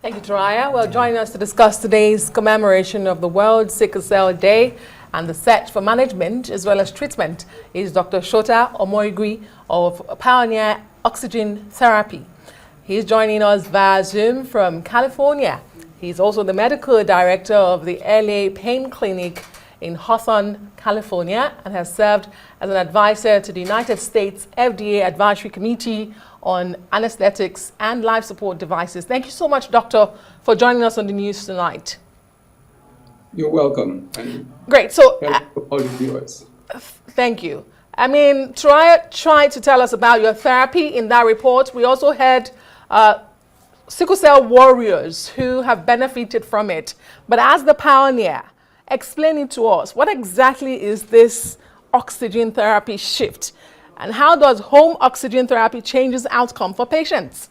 Thank you, Taraya. Well, joining us to discuss today's commemoration of the World Sickle Cell Day and the search for management as well as treatment is Dr. Sota Omoigui of Pioneer Oxygen Therapy. He's joining us via Zoom from California. He's also the medical director of the LA Pain Clinic in Hawthorne, California, and has served as an advisor to the United States FDA Advisory Committee on anesthetics and life support devices. Thank you so much, Doctor, for joining us on the news tonight. You're welcome. And great. So, all the viewers. Thank you. I mean, try to tell us about your therapy in that report. We also had sickle cell warriors who have benefited from it. But as the pioneer, explain it to us. What exactly is this oxygen therapy shift? And how does home oxygen therapy changes outcome for patients?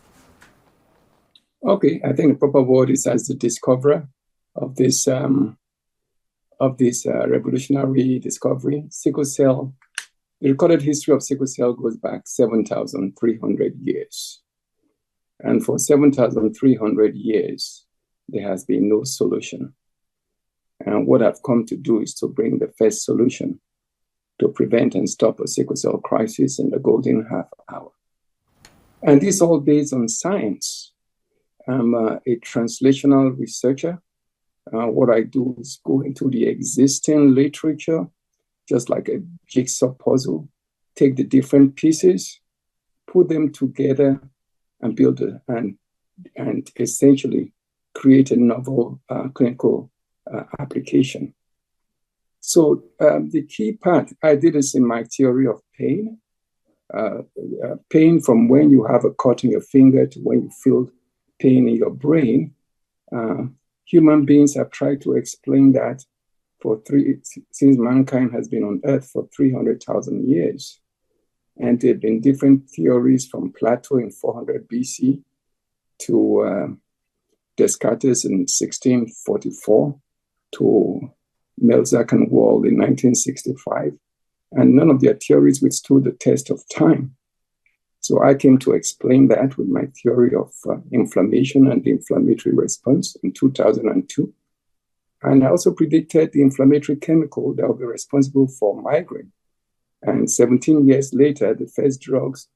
Okay, I think the proper word is as the discoverer of this revolutionary discovery. Sickle cell, the recorded history of sickle cell goes back 7,300 years. And for 7,300 years, there has been no solution. And what I've come to do is to bring the first solution to prevent and stop a sickle cell crisis in the golden half hour. And this is all based on science. I'm a translational researcher. What I do is go into the existing literature, just like a jigsaw puzzle, take the different pieces, put them together, and build and essentially create a novel clinical application. So the key part, I did this in my theory of pain. Pain from when you have a cut in your finger to when you feel pain in your brain. Human beings have tried to explain that since mankind has been on Earth for 300,000 years. And there have been different theories from Plato in 400 BC to Descartes in 1644 to Melzack and Wald in 1965. And none of their theories withstood the test of time. So I came to explain that with my theory of inflammation and the inflammatory response in 2002. And I also predicted the inflammatory chemical that will be responsible for migraine. And 17 years later, the first drugs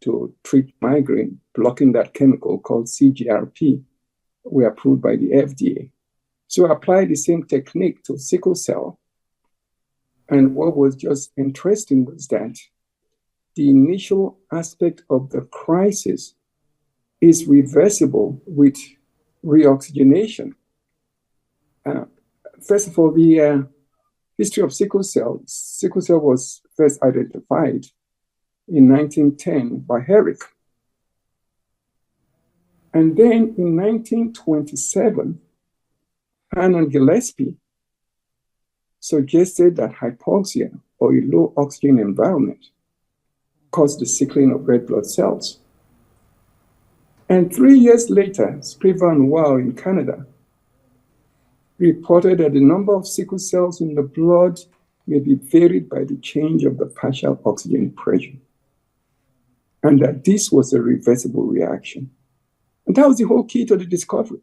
to treat migraine, blocking that chemical called CGRP, were approved by the FDA. So I applied the same technique to sickle cell. And what was just interesting was that the initial aspect of the crisis is reversible with reoxygenation. First of all, the history of sickle cell. Sickle cell was first identified in 1910 by Herrick. And then in 1927, Anand Gillespie suggested that hypoxia or a low oxygen environment caused the sickling of red blood cells. And 3 years later, Spriver and Wow in Canada reported that the number of sickle cells in the blood may be varied by the change of the partial oxygen pressure, and that this was a reversible reaction. And that was the whole key to the discovery,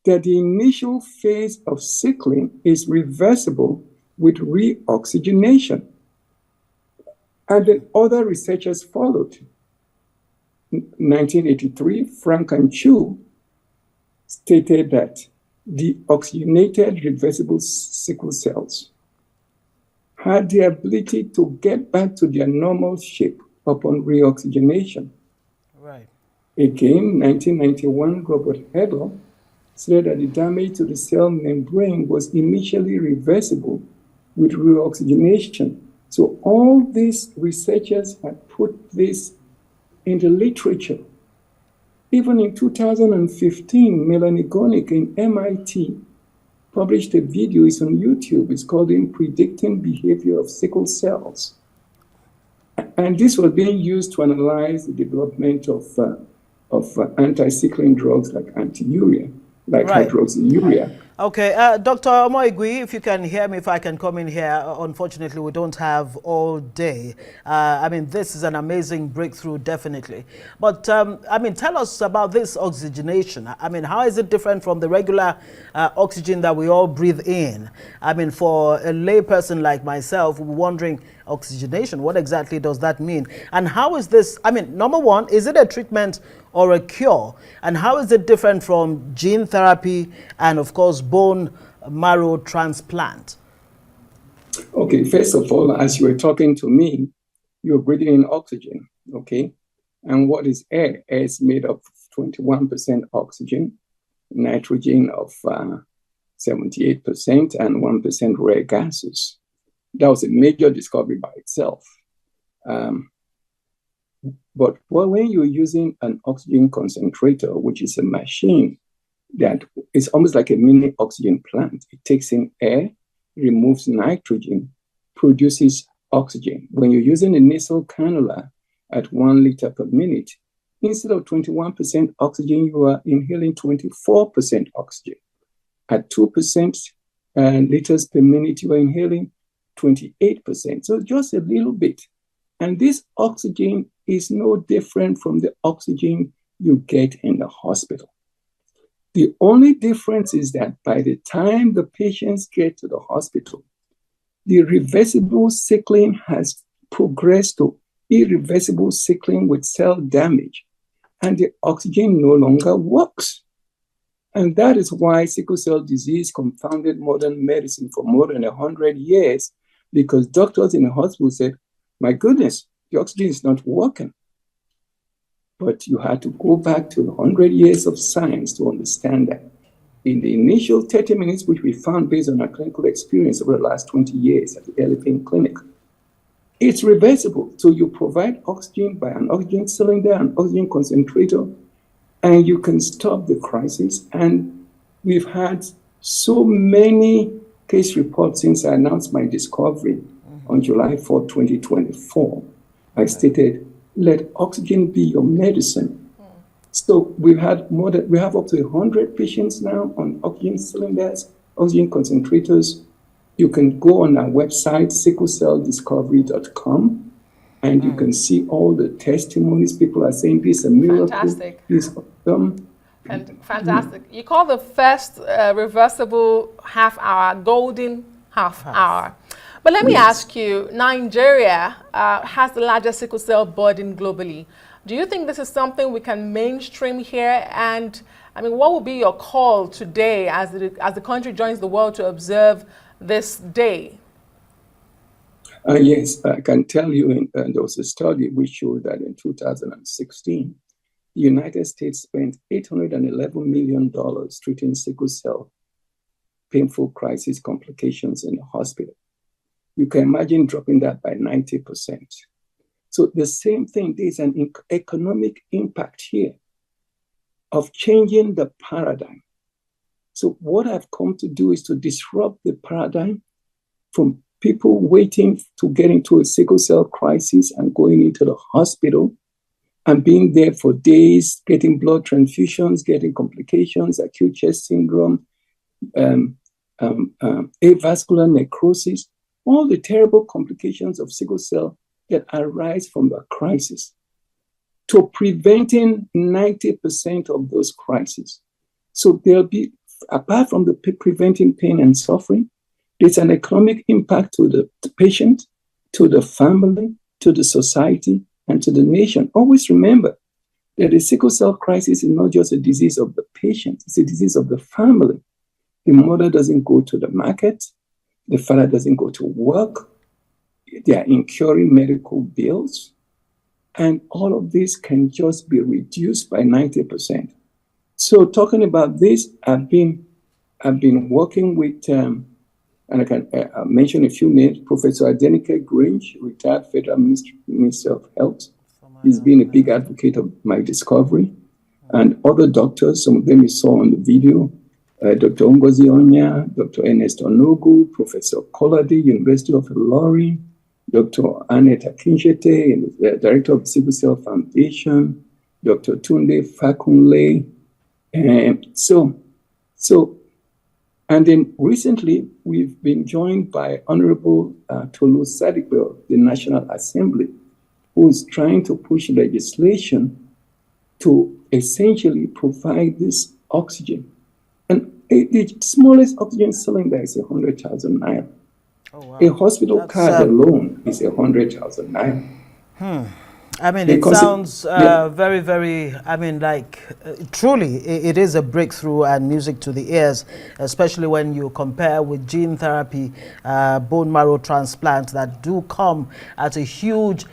that the initial phase of sickling is reversible with reoxygenation. And then other researchers followed. In 1983, Frank and Chu stated that the oxygenated reversible sickle cells had the ability to get back to their normal shape upon reoxygenation. Right. Again, 1991, Robert Hegel said that the damage to the cell membrane was initially reversible with reoxygenation. So all these researchers had put this in the literature. Even in 2015, Melanie Gonick in MIT published a video, it's on YouTube, it's called In Predicting Behavior of Sickle Cells. And this was being used to analyze the development of anti-sickling drugs like anti-urea, like hydroxyurea. Okay, Dr. Omoigui, if you can hear me, if I can come in here. Unfortunately, we don't have all day. I mean, this is an amazing breakthrough, definitely. But, I mean, tell us about this oxygenation. I mean, how is it different from the regular oxygen that we all breathe in? I mean, for a layperson like myself, wondering, oxygenation, what exactly does that mean? And how is this, I mean, number one, is it a treatment or a cure? And how is it different from gene therapy and, of course, bone marrow transplant? Okay, first of all, as you were talking to me, you're breathing in oxygen, okay? And what is air? Air is made of 21% oxygen, nitrogen of 78%, and 1% rare gases. That was a major discovery by itself. But when you're using an oxygen concentrator, which is a machine that is almost like a mini oxygen plant, it takes in air, removes nitrogen, produces oxygen. When you're using a nasal cannula at 1 liter per minute, instead of 21% oxygen, you are inhaling 24% oxygen. At 2% liters per minute, you are inhaling 28%. So just a little bit. And this oxygen is no different from the oxygen you get in the hospital. The only difference is that by the time the patients get to the hospital, the reversible sickling has progressed to irreversible sickling with cell damage, and the oxygen no longer works. And that is why sickle cell disease confounded modern medicine for more than 100 years, because doctors in the hospital said, my goodness, the oxygen is not working. But you had to go back to 100 years of science to understand that. In the initial 30 minutes, which we found based on our clinical experience over the last 20 years at the Elephant Clinic, it's reversible. So you provide oxygen by an oxygen cylinder, an oxygen concentrator, and you can stop the crisis. And we've had so many case reports since I announced my discovery on July 4, 2024. I stated, let oxygen be your medicine. So we have up to 100 patients now on oxygen cylinders, oxygen concentrators. You can go on our website, sicklecelldiscovery.com, and you can see all the testimonies. People are saying this is a miracle. Fantastic. Fantastic. Mm. You call the first reversible half hour golden half hour. But let me ask you, Nigeria has the largest sickle cell burden globally. Do you think this is something we can mainstream here? And I mean, what will be your call today as the country joins the world to observe this day? Yes, I can tell you there was a study which showed that in 2016, the United States spent $811 million treating sickle cell painful crisis complications in the hospital. You can imagine dropping that by 90%. So the same thing, there's an economic impact here of changing the paradigm. So what I've come to do is to disrupt the paradigm from people waiting to get into a sickle cell crisis and going into the hospital and being there for days, getting blood transfusions, getting complications, acute chest syndrome, avascular necrosis, all the terrible complications of sickle cell that arise from the crisis, to preventing 90% of those crises. So there'll be, apart from the preventing pain and suffering, there's an economic impact to the patient, to the family, to the society, and to the nation. Always remember that the sickle cell crisis is not just a disease of the patient, it's a disease of the family. The mother doesn't go to the market, the father doesn't go to work, they are incurring medical bills, and all of this can just be reduced by 90%. So talking about this, I've been working with, and I can mention a few names, Professor Adenike Grange, retired Federal Minister of Health. He's been a big advocate of my discovery, and other doctors, some of them you saw on the video, Dr. Ngozi Onya, Dr. Ernest Onogu, Professor Kolade, University of Ilorin, Dr. Annette Akinchete, the Director of the Sickle Cell Foundation, Dr. Tunde Fakunle. So And then recently, we've been joined by Honorable Tolu Sadiq, the National Assembly, who is trying to push legislation to essentially provide this oxygen. And the smallest oxygen cylinder is 100,000 naira. Oh, wow. A hospital card alone is 100,000 naira. I mean, it sounds very, very, I mean, like, truly, it is a breakthrough and music to the ears, especially when you compare with gene therapy, bone marrow transplant that do come at a huge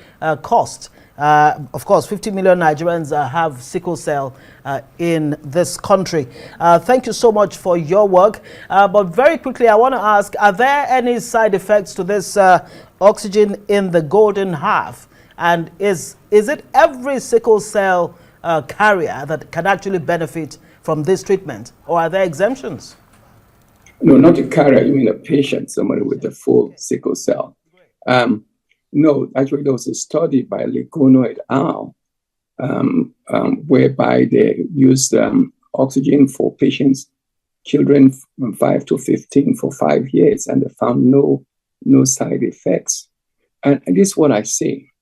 cost. Of course, 50 million Nigerians have sickle cell in this country. Thank you so much for your work. But very quickly, I want to ask, are there any side effects to this oxygen in the golden half? And is it every sickle cell carrier that can actually benefit from this treatment, or are there exemptions? No, not a carrier. You mean a patient, somebody with a full sickle cell. No, actually, there was a study by Legono et al. Whereby they used oxygen for patients, children from 5 to 15 for 5 years, and they found no side effects. And this is what I say.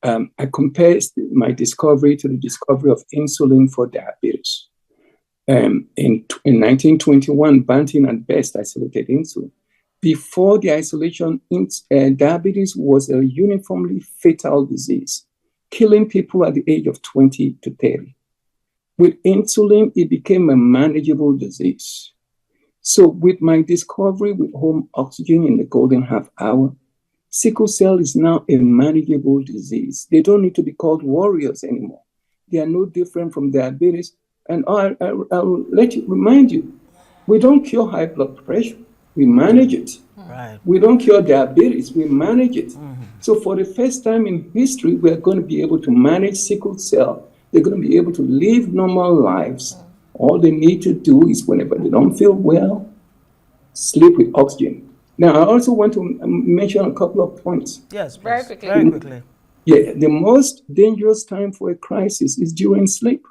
I compare my discovery to the discovery of insulin for diabetes. In 1921, Banting and Best isolated insulin. Before the isolation, diabetes was a uniformly fatal disease, killing people at the age of 20 to 30. With insulin, it became a manageable disease. So with my discovery with home oxygen in the golden half hour, sickle cell is now a manageable disease. They don't need to be called warriors anymore. They are no different from diabetes. And I'll remind you, we don't cure high blood pressure. We manage it. Right. We don't cure diabetes. We manage it. So for the first time in history, we're going to be able to manage sickle cell. They're going to be able to live normal lives. All they need to do is whenever they don't feel well, sleep with oxygen. Now, I also want to mention a couple of points. Yes, please. Very quickly. Very quickly. Yeah, the most dangerous time for a crisis is during sleep.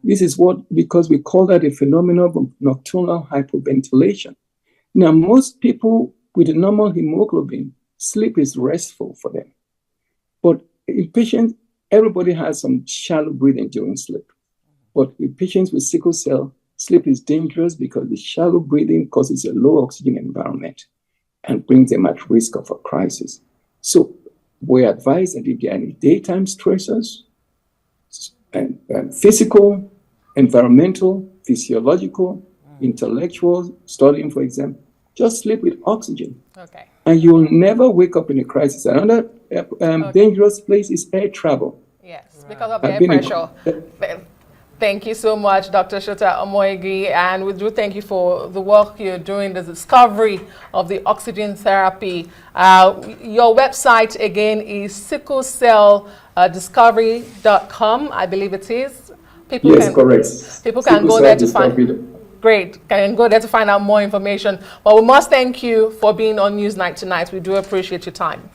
This is because we call that a phenomenon of nocturnal hypoventilation. Now, most people with a normal hemoglobin, sleep is restful for them. But in patients, everybody has some shallow breathing during sleep. But in patients with sickle cell, sleep is dangerous because the shallow breathing causes a low oxygen environment and brings them at risk of a crisis. So we advise that if there are any daytime stressors, and physical, environmental, physiological, intellectual, studying, for example, just sleep with oxygen. Okay. And you'll never wake up in a crisis. Another dangerous place is air travel. Yes, because of the air pressure. Thank you so much, Dr. Sota Omoigui, and we do thank you for the work you're doing, the discovery of the oxygen therapy. Your website, again, is sicklecell.discovery.com, I believe it is. Correct. People can go there to find. Great, can go there to find out more information. But we must thank you for being on Newsnight tonight. We do appreciate your time.